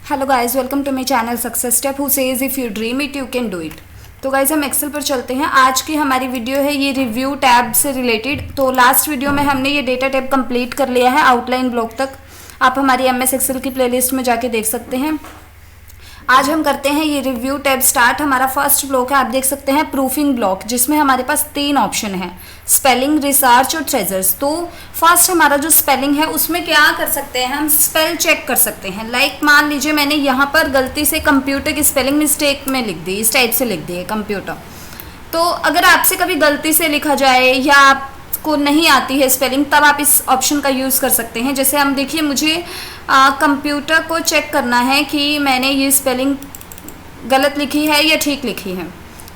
Hello guys, welcome to my channel success step who says if you dream it you can do it. तो guys हम Excel पर चलते हैं। आज की हमारी वीडियो है ये रिव्यू टैब से रिलेटेड। तो लास्ट वीडियो में हमने ये डेटा टैब कंप्लीट कर लिया है आउटलाइन ब्लॉक तक। आप हमारी एमएस एक्सेल की प्लेलिस्ट में जाके देख सकते हैं। आज हम करते हैं ये रिव्यू टैब स्टार्ट। हमारा फर्स्ट ब्लॉक है, आप देख सकते हैं प्रूफिंग ब्लॉक, जिसमें हमारे पास 3 ऑप्शन है, स्पेलिंग, रिसर्च और ट्रेजर्स। तो फर्स्ट हमारा जो स्पेलिंग है उसमें क्या कर सकते हैं, हम स्पेल चेक कर सकते हैं। लाइक मान लीजिए मैंने यहाँ पर गलती से कंप्यूटर की स्पेलिंग मिस्टेक में लिख दी, इस टाइप से लिख दी है कंप्यूटर। तो अगर आपसे कभी गलती से लिखा जाए या आपको नहीं आती है स्पेलिंग, तब आप इस ऑप्शन का यूज़ कर सकते हैं। जैसे हम देखिए, मुझे कंप्यूटर को चेक करना है कि मैंने ये स्पेलिंग गलत लिखी है या ठीक लिखी है।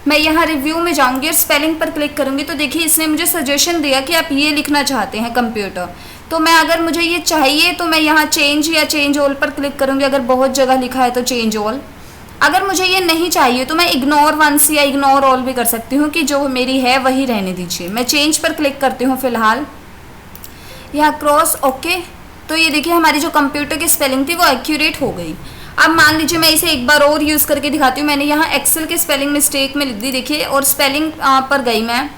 मैं यहाँ रिव्यू में जाऊँगी और स्पेलिंग पर क्लिक करूँगी। तो देखिए इसने मुझे सजेशन दिया कि आप ये लिखना चाहते हैं कंप्यूटर। तो मैं अगर मुझे ये चाहिए तो मैं यहाँ चेंज या चेंज ऑल पर क्लिक करूँगी। अगर बहुत जगह लिखा है तो चेंज ऑल। अगर मुझे ये नहीं चाहिए तो मैं इग्नोर वंस या इग्नोर ऑल भी कर सकती हूँ कि जो मेरी है वही रहने दीजिए। मैं चेंज पर क्लिक करती हूँ फिलहाल, यहाँ क्रॉस ओके। तो ये देखिए हमारी जो कंप्यूटर की स्पेलिंग थी वो एक्यूरेट हो गई। अब मान लीजिए मैं इसे एक बार और यूज़ करके दिखाती हूँ। मैंने यहाँ एक्सेल की स्पेलिंग मिस्टेक में लिख दी, देखिए, और स्पेलिंग पर गई मैं,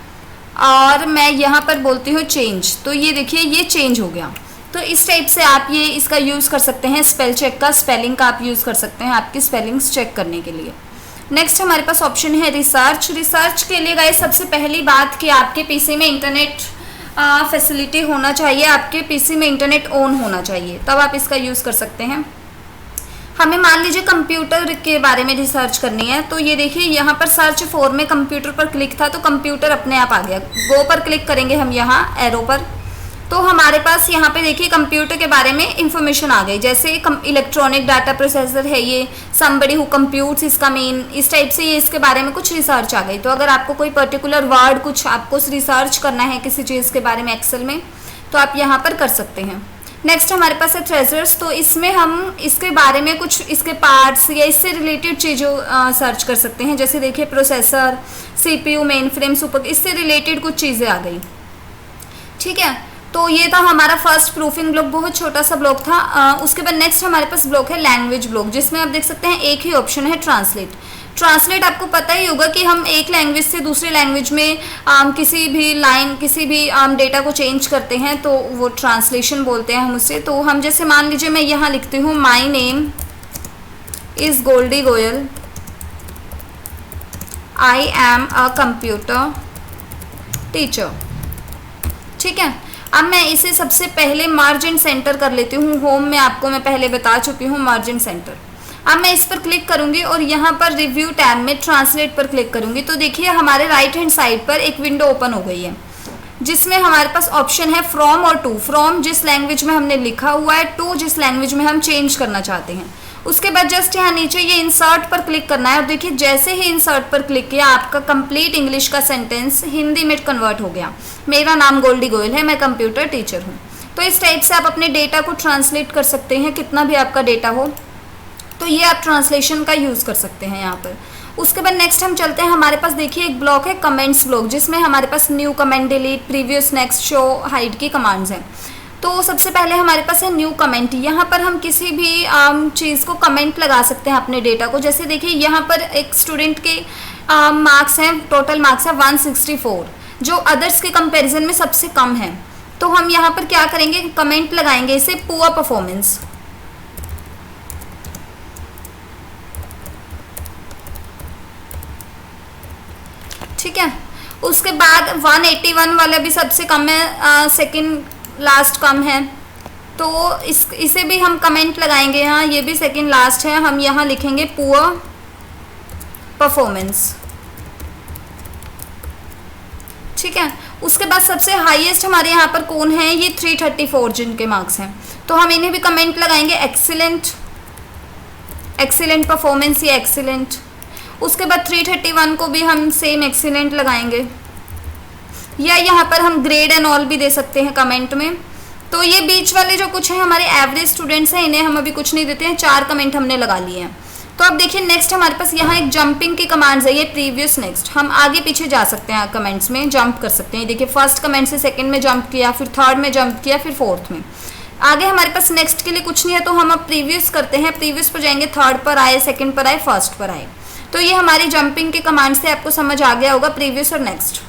और मैं यहाँ पर बोलती हूँ चेंज। तो ये देखिए ये चेंज हो गया। तो इस टाइप से आप ये इसका यूज़ कर सकते हैं, स्पेल चेक का, स्पेलिंग का आप यूज़ कर सकते हैं आपकी स्पेलिंग्स चेक करने के लिए। नेक्स्ट हमारे पास ऑप्शन है रिसर्च। रिसर्च के लिए गाइस सबसे पहली बात कि आपके पीसी में इंटरनेट फैसिलिटी होना चाहिए, आपके पीसी में इंटरनेट ऑन होना चाहिए, तब आप इसका यूज़ कर सकते हैं। हमें मान लीजिए कंप्यूटर के बारे में रिसर्च करनी है, तो ये देखिए यहाँ पर सर्च फॉर में कंप्यूटर पर क्लिक था तो कंप्यूटर अपने आप आ गया। गो पर क्लिक करेंगे हम यहाँ एरो पर, तो हमारे पास यहाँ पे देखिए कंप्यूटर के बारे में इंफॉर्मेशन आ गई। जैसे इलेक्ट्रॉनिक डाटा प्रोसेसर है ये, समबडी हु कंप्यूट्स इसका मेन, इस टाइप से ये इसके बारे में कुछ रिसर्च आ गई। तो अगर आपको कोई पर्टिकुलर वर्ड कुछ आपको रिसर्च करना है किसी चीज़ के बारे में एक्सेल में, तो आप यहाँ पर कर सकते हैं। नेक्स्ट हमारे पास है ट्रेजर्स। तो इसमें हम इसके बारे में कुछ इसके पार्ट्स या इससे रिलेटेड चीज़ों सर्च कर सकते हैं। जैसे देखिए processor, CPU, main frame, super, इससे रिलेटेड कुछ चीज़ें आ गई। ठीक है, तो ये था हमारा फर्स्ट प्रूफिंग ब्लॉक, बहुत छोटा सा ब्लॉक था। उसके बाद नेक्स्ट हमारे पास ब्लॉक है लैंग्वेज ब्लॉक, जिसमें आप देख सकते हैं एक ही ऑप्शन है ट्रांसलेट। ट्रांसलेट आपको पता ही होगा कि हम एक लैंग्वेज से दूसरे लैंग्वेज में किसी भी लाइन, किसी भी डेटा को चेंज करते हैं तो वो ट्रांसलेशन बोलते हैं हम उसे। तो हम जैसे मान लीजिए मैं यहाँ लिखती हूँ my name is Goldi Goyal, I am a computer teacher. ठीक है, अब मैं इसे सबसे पहले मार्जिन सेंटर कर लेती हूँ। होम में आपको मैं पहले बता चुकी हूँ मार्जिन सेंटर। अब मैं इस पर क्लिक करूँगी और यहाँ पर रिव्यू टैब में ट्रांसलेट पर क्लिक करूँगी। तो देखिए हमारे राइट हैंड साइड पर एक विंडो ओपन हो गई है, जिसमें हमारे पास ऑप्शन है फ्रॉम और टू। फ्रॉम जिस लैंग्वेज में हमने लिखा हुआ है, टू जिस लैंग्वेज में हम चेंज करना चाहते हैं। उसके बाद जस्ट यहाँ नीचे ये इंसर्ट पर क्लिक करना है और देखिए जैसे ही इंसर्ट पर क्लिक किया आपका कंप्लीट इंग्लिश का सेंटेंस हिंदी में कन्वर्ट हो गया। मेरा नाम गोल्डी गोयल है, मैं कंप्यूटर टीचर हूँ। तो इस टाइप से आप अपने डेटा को ट्रांसलेट कर सकते हैं, कितना भी आपका डेटा हो। तो ये आप ट्रांसलेशन का यूज़ कर सकते हैं यहाँ पर। उसके बाद नेक्स्ट हम चलते हैं, हमारे पास देखिए एक ब्लॉक है कमेंट्स ब्लॉक, जिसमें हमारे पास new comment, delete, previous, next, show, hide की कमांड्स हैं। तो सबसे पहले हमारे पास है न्यू कमेंट। यहाँ पर हम किसी भी चीज़ को कमेंट लगा सकते हैं अपने डेटा को। जैसे देखिए यहाँ पर एक स्टूडेंट के मार्क्स हैं, टोटल मार्क्स है 164, जो अदर्स के कंपैरिजन में सबसे कम है। तो हम यहाँ पर क्या करेंगे, कमेंट लगाएंगे इसे पुअर परफॉर्मेंस। ठीक है, उसके बाद 181 वाला भी सबसे कम है, सेकंड लास्ट कम है, तो इसे भी हम कमेंट लगाएंगे। यहाँ ये भी सेकंड लास्ट है, हम यहाँ लिखेंगे पुअर परफॉर्मेंस। ठीक है, उसके बाद सबसे हाईएस्ट हमारे यहाँ पर कौन है, ये 334 जिनके मार्क्स हैं, तो हम इन्हें भी कमेंट लगाएंगे एक्सीलेंट, एक्सीलेंट परफॉर्मेंस या एक्सीलेंट। उसके बाद 331 को भी हम सेम एक्सीलेंट लगाएंगे, या यहाँ पर हम ग्रेड एंड ऑल भी दे सकते हैं कमेंट में। तो ये बीच वाले जो कुछ है हमारे एवरेज स्टूडेंट्स हैं, इन्हें हम अभी कुछ नहीं देते हैं, 4 कमेंट हमने लगा लिए हैं। तो अब देखिए नेक्स्ट हमारे पास यहाँ एक जंपिंग की कमांड्स है, ये प्रीवियस, नेक्स्ट। हम आगे पीछे जा सकते हैं, कमेंट्स में जंप कर सकते हैं। देखिए फर्स्ट कमेंट से सेकंड में जंप किया, फिर थर्ड में जंप किया, फिर फोर्थ में। आगे हमारे पास नेक्स्ट के लिए कुछ नहीं है, तो हम अब प्रीवियस करते हैं। प्रीवियस पर जाएंगे, थर्ड पर आए, सेकंड पर आए, फर्स्ट पर आए। तो ये हमारी जंपिंग के कमांड से आपको समझ आ गया होगा, प्रीवियस और नेक्स्ट।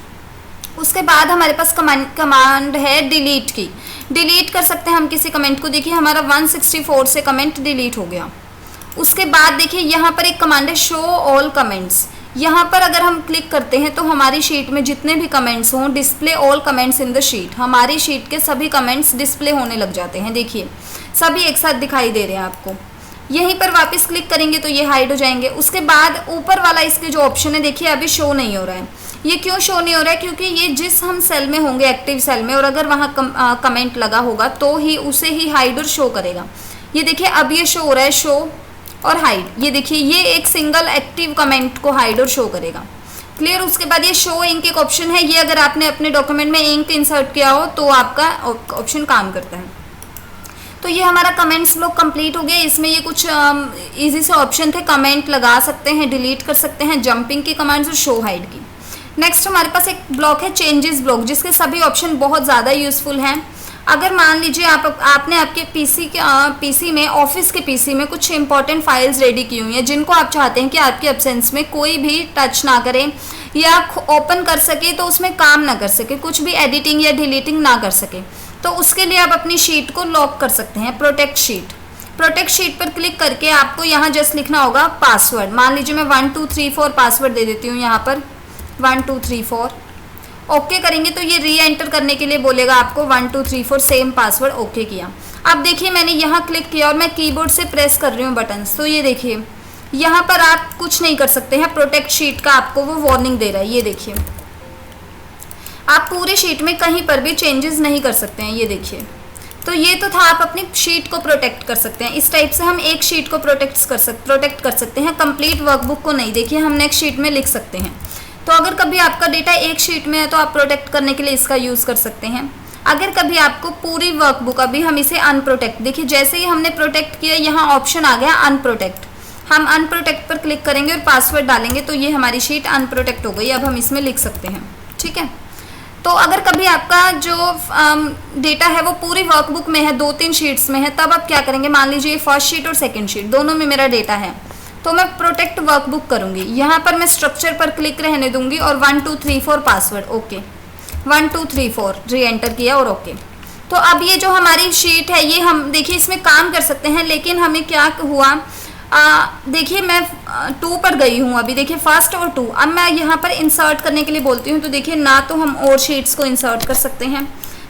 उसके बाद हमारे पास कमांड है डिलीट की। डिलीट कर सकते हैं हम किसी कमेंट को। देखिए हमारा 164 से कमेंट डिलीट हो गया। उसके बाद देखिए यहाँ पर एक कमांड है शो ऑल कमेंट्स। यहाँ पर अगर हम क्लिक करते हैं तो हमारी शीट में जितने भी कमेंट्स हों, display all comments in the sheet, हमारी शीट के सभी कमेंट्स डिस्प्ले होने लग जाते हैं। देखिए सभी एक साथ दिखाई दे रहे हैं आपको। यहीं पर वापस क्लिक करेंगे तो ये हाइड हो जाएंगे। उसके बाद ऊपर वाला इसके जो ऑप्शन है, देखिए अभी शो नहीं हो रहा है। ये क्यों शो नहीं हो रहा है? क्योंकि ये जिस हम सेल में होंगे, एक्टिव सेल में, और अगर वहाँ कमेंट लगा होगा तो ही उसे ही हाइड और शो करेगा। ये देखिए अब ये शो हो रहा है, शो और हाइड। ये देखिए ये एक सिंगल एक्टिव कमेंट को हाइड और शो करेगा। क्लियर। उसके बाद ये शो इंक एक ऑप्शन है। ये अगर आपने अपने डॉक्यूमेंट में इंक इंसर्ट किया हो तो आपका ऑप्शन काम करता है। तो ये हमारा कमेंट्स ब्लॉक कंप्लीट हो गया। इसमें ये कुछ इजी से ऑप्शन थे। कमेंट लगा सकते हैं, डिलीट कर सकते हैं, जंपिंग की कमांड्स और शो हाइड की। नेक्स्ट हमारे पास एक ब्लॉक है चेंजेस ब्लॉक, जिसके सभी ऑप्शन बहुत ज़्यादा यूज़फुल हैं। अगर मान लीजिए आपने आपके पीसी में, ऑफिस के पीसी में कुछ इंपॉर्टेंट फाइल्स रेडी की हुई हैं जिनको आप चाहते हैं कि आपके एब्सेंस में कोई भी टच ना करे या ओपन कर सके तो उसमें काम ना कर सके, कुछ भी एडिटिंग या डिलीटिंग ना कर सके, तो उसके लिए आप अपनी शीट को लॉक कर सकते हैं। Protect sheet. प्रोटेक्ट शीट पर क्लिक करके आपको यहाँ जस्ट लिखना होगा पासवर्ड। मान लीजिए मैं 1 2 3 4 पासवर्ड दे देती हूँ यहाँ पर 1 2 3 4। ओके करेंगे तो ये री एंटर करने के लिए बोलेगा आपको 1 2 3 4 सेम पासवर्ड। ओके किया। अब देखिए मैंने यहाँ क्लिक किया और मैं कीबोर्ड से प्रेस कर रही हूँ बटन्स, तो ये देखिए यहाँ पर आप कुछ नहीं कर सकते हैं। प्रोटेक्ट शीट का आपको वो वार्निंग दे रहा है। ये देखिए आप पूरी शीट में कहीं पर भी चेंजेस नहीं कर सकते हैं। ये देखिए, तो ये तो था आप अपनी शीट को प्रोटेक्ट कर सकते हैं। इस टाइप से हम एक शीट को प्रोटेक्ट कर सकते हैं, कंप्लीट वर्कबुक को नहीं। देखिए हम नेक्स्ट शीट में लिख सकते हैं। तो अगर कभी आपका डेटा एक शीट में है तो आप प्रोटेक्ट करने के लिए इसका यूज़ कर सकते हैं। अगर कभी आपको पूरी वर्कबुक, अभी हम इसे अनप्रोटेक्ट, देखिए जैसे ही हमने प्रोटेक्ट किया यहाँ ऑप्शन आ गया अनप्रोटेक्ट। हम अनप्रोटेक्ट पर क्लिक करेंगे और पासवर्ड डालेंगे तो ये हमारी शीट अनप्रोटेक्ट हो गई। अब हम इसमें लिख सकते हैं। ठीक है। तो अगर कभी आपका जो डेटा है वो पूरी वर्कबुक में है, 2-3 शीट्स में है, तब आप क्या करेंगे? मान लीजिए फर्स्ट शीट और सेकंड शीट दोनों में मेरा डेटा है, तो मैं प्रोटेक्ट वर्कबुक करूंगी। यहाँ पर मैं स्ट्रक्चर पर क्लिक रहने दूंगी और 1 2 3 4 पासवर्ड। ओके 1 2 3 4 री एंटर किया और ओके। तो अब ये जो हमारी शीट है ये हम देखिए इसमें काम कर सकते हैं, लेकिन हमें क्या हुआ, देखिए मैं 2 पर गई हूँ अभी। देखिए फर्स्ट और 2। अब मैं यहाँ पर इंसर्ट करने के लिए बोलती हूँ, तो देखिए ना तो हम और शीट्स को इंसर्ट कर सकते हैं,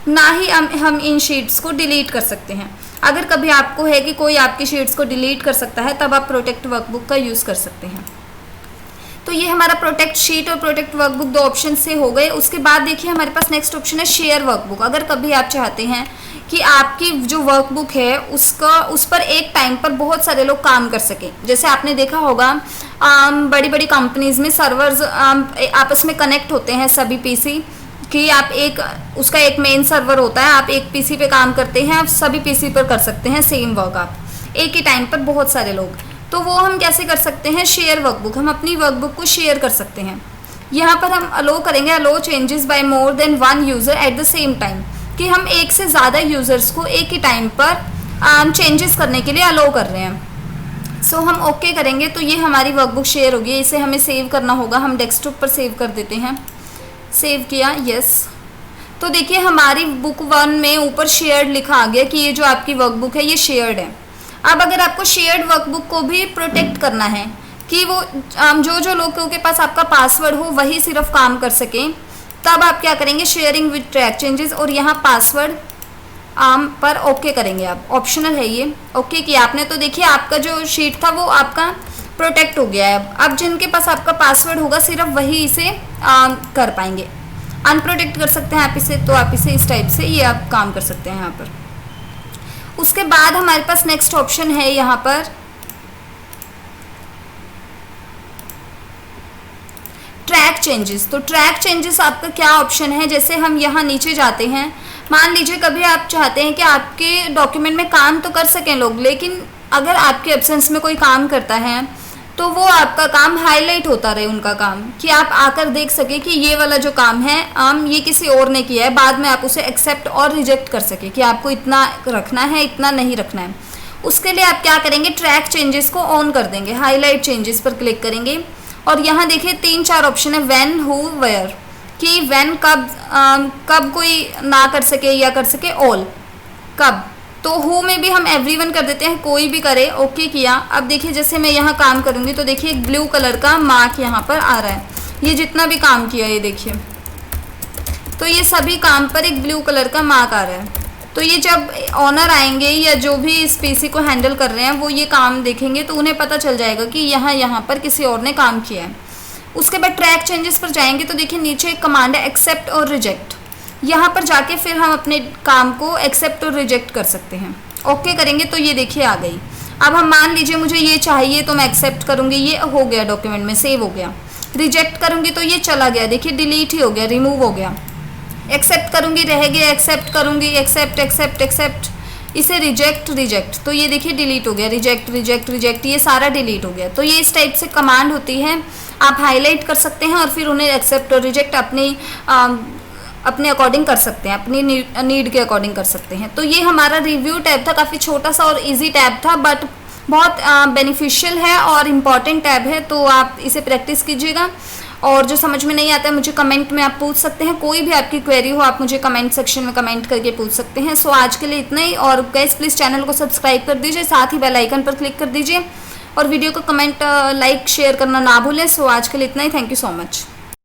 ना ही हम इन शीट्स को डिलीट कर सकते हैं। अगर कभी आपको है कि कोई आपकी शीट्स को डिलीट कर सकता है, तब आप प्रोटेक्ट वर्कबुक का यूज़ कर सकते हैं। तो ये हमारा प्रोटेक्ट शीट और प्रोटेक्ट वर्कबुक 2 ऑप्शन से हो गए। उसके बाद देखिए हमारे पास नेक्स्ट ऑप्शन है शेयर वर्कबुक। अगर कभी आप चाहते हैं कि आपकी जो वर्कबुक है उस पर एक टाइम पर बहुत सारे लोग काम कर सकें, जैसे आपने देखा होगा बड़ी बड़ी कंपनीज में सर्वर्स आपस में कनेक्ट होते हैं सभी पीसी, कि आप उसका एक मेन सर्वर होता है, आप एक पीसी पे काम करते हैं, आप सभी पीसी पर कर सकते हैं सेम वर्क, आप एक ही टाइम पर बहुत सारे लोग। तो वो हम कैसे कर सकते हैं? Share workbook. हम अपनी वर्कबुक को शेयर कर सकते हैं। यहाँ पर हम अलो करेंगे, allow changes by more than 1 user at the same time, कि हम एक से ज़्यादा यूज़र्स को एक ही टाइम पर चेंजेस करने के लिए अलो कर रहे हैं। सो हम ओके करेंगे तो ये हमारी वर्कबुक शेयर होगी। इसे हमें सेव करना होगा, हम डेस्कटॉप पर सेव कर देते हैं। सेव किया, यस। तो देखिए हमारी बुक 1 में ऊपर शेयर्ड लिखा आ गया कि ये जो आपकी वर्कबुक है ये शेयर्ड है। अब अगर आपको शेयर्ड वर्कबुक को भी प्रोटेक्ट करना है कि वो जो लोगों के पास आपका पासवर्ड हो वही सिर्फ काम कर सकें, तब आप क्या करेंगे? शेयरिंग विद ट्रैक चेंजेस और यहाँ पासवर्ड पर ओके करेंगे आप। ऑप्शनल है ये। ओके किया आपने तो देखिए आपका जो शीट था वो आपका प्रोटेक्ट हो गया है। अब जिनके पास आपका पासवर्ड होगा सिर्फ वही इसे कर पाएंगे। अनप्रोटेक्ट कर सकते हैं आप इसे, तो आप इसे इस टाइप से ये आप काम कर सकते हैं यहाँ पर। उसके बाद हमारे पास नेक्स्ट ऑप्शन है यहाँ पर ट्रैक चेंजेस। तो ट्रैक चेंजेस आपका क्या ऑप्शन है? जैसे हम यहाँ नीचे जाते हैं, मान लीजिए कभी आप चाहते हैं कि आपके डॉक्यूमेंट में काम तो कर सकें लोग, लेकिन अगर आपके एब्सेंस में कोई काम करता है तो वो आपका काम हाईलाइट होता रहे, उनका काम, कि आप आकर देख सके कि ये वाला जो काम है ये किसी और ने किया है, बाद में आप उसे एक्सेप्ट और रिजेक्ट कर सके कि आपको इतना रखना है, इतना नहीं रखना है। उसके लिए आप क्या करेंगे, ट्रैक चेंजेस को ऑन कर देंगे, हाईलाइट चेंजेस पर क्लिक करेंगे और यहाँ देखिए 3-4 ऑप्शन है, व्हेन, हु, वेयर, कि व्हेन कब कोई ना कर सके या कर सके ऑल, कब। तो हु में भी हम एवरीवन कर देते हैं, कोई भी करे, ओके किया। अब देखिए जैसे मैं यहाँ काम करूँगी तो देखिए एक ब्लू कलर का मार्क यहाँ पर आ रहा है, ये जितना भी काम किया ये देखिए, तो ये सभी काम पर एक ब्लू कलर का मार्क आ रहा है। तो ये जब ऑनर आएंगे या जो भी इस पीसी को हैंडल कर रहे हैं वो ये काम देखेंगे तो उन्हें पता चल जाएगा कि यहाँ पर किसी और ने काम किया है। उसके बाद ट्रैक चेंजेस पर जाएंगे तो देखिए नीचे एक कमांड है एक्सेप्ट और रिजेक्ट, यहाँ पर जाके फिर हम अपने काम को एक्सेप्ट और रिजेक्ट कर सकते हैं। ओके करेंगे तो ये देखिए आ गई। अब हम मान लीजिए मुझे ये चाहिए तो मैं एक्सेप्ट करूँगी, ये हो गया डॉक्यूमेंट में सेव हो गया। रिजेक्ट करूँगी तो ये चला गया, देखिए डिलीट ही हो गया, रिमूव हो गया। एक्सेप्ट करूँगी रह गया, एक्सेप्ट करूँगी, एक्सेप्ट एक्सेप्ट एक्सेप्ट, इसे रिजेक्ट रिजेक्ट, तो ये देखिए डिलीट हो गया, रिजेक्ट रिजेक्ट रिजेक्ट, ये सारा डिलीट हो गया। तो ये इस टाइप से कमांड होती है, आप हाईलाइट कर सकते हैं और फिर उन्हें एक्सेप्ट और रिजेक्ट अपने अकॉर्डिंग कर सकते हैं, अपनी नीड के अकॉर्डिंग कर सकते हैं। तो ये हमारा रिव्यू टैब था, काफ़ी छोटा सा और इजी टैब था, बट बहुत बेनिफिशियल है और इम्पॉर्टेंट टैब है, तो आप इसे प्रैक्टिस कीजिएगा। और जो समझ में नहीं आता है मुझे कमेंट में आप पूछ सकते हैं, कोई भी आपकी क्वेरी हो आप मुझे कमेंट सेक्शन में कमेंट करके पूछ सकते हैं। सो आज के लिए इतना ही, और गाइस प्लीज़ चैनल को सब्सक्राइब कर दीजिए, साथ ही बेल आइकन पर क्लिक कर दीजिए और वीडियो को कमेंट लाइक शेयर करना ना भूलें। सो आज के लिए इतना ही, थैंक यू सो मच।